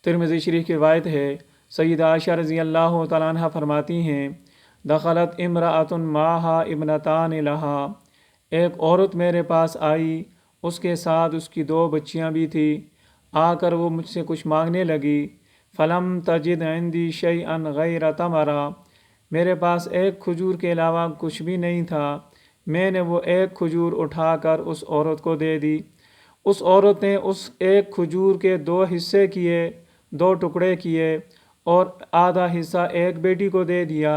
ترمذی شریف کی روایت ہے، سیدہ عائشہ رضی اللہ تعالیٰ عنہ فرماتی ہیں، دخلت امرأۃ معہا ابنتان لہا، ایک عورت میرے پاس آئی، اس کے ساتھ اس کی 2 بچیاں بھی تھیں۔ آ کر وہ مجھ سے کچھ مانگنے لگی۔ فلم تجد عندی شیئا غیر تمرہ، میرے پاس ایک کھجور کے علاوہ کچھ بھی نہیں تھا۔ میں نے وہ ایک کھجور اٹھا کر اس عورت کو دے دی۔ اس عورت نے اس ایک کھجور کے 2 حصے کیے، 2 ٹکڑے کیے، اور آدھا حصہ ایک بیٹی کو دے دیا،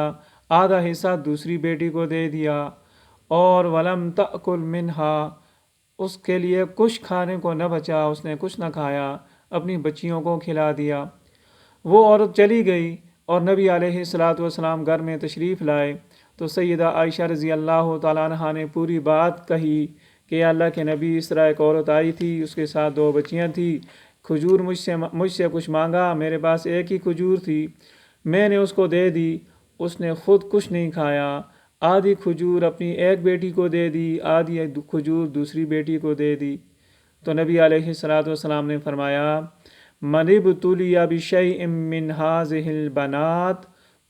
آدھا حصہ دوسری بیٹی کو دے دیا، اور ولم تأکل منہا، اس کے لیے کچھ کھانے کو نہ بچا، اس نے کچھ نہ کھایا، اپنی بچیوں کو کھلا دیا۔ وہ عورت چلی گئی اور نبی علیہ السلام گھر میں تشریف لائے تو سیدہ عائشہ رضی اللہ تعالیٰ عنہ نے پوری بات کہی کہ اللہ کے نبی، اس طرح ایک عورت آئی تھی، اس کے ساتھ 2 بچیاں تھیں، کھجور مجھ سے کچھ مانگا، میرے پاس ایک ہی کھجور تھی، میں نے اس کو دے دی، اس نے خود کچھ نہیں کھایا، آدھی کھجور اپنی ایک بیٹی کو دے دی، آدھی کھجور دوسری بیٹی کو دے دی۔ تو نبی علیہ السلام نے فرمایا، من ابتلی بشیء من ہذہ البنات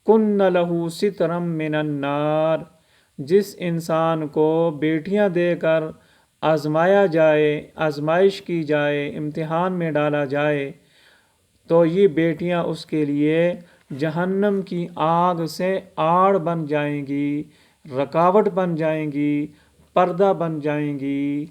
کن لہ سترا من النار، جس انسان کو بیٹیاں دے کر آزمایا جائے، آزمائش کی جائے، امتحان میں ڈالا جائے، تو یہ بیٹیاں اس کے لیے جہنم کی آگ سے آڑ بن جائیں گی، رکاوٹ بن جائیں گی، پردہ بن جائیں گی۔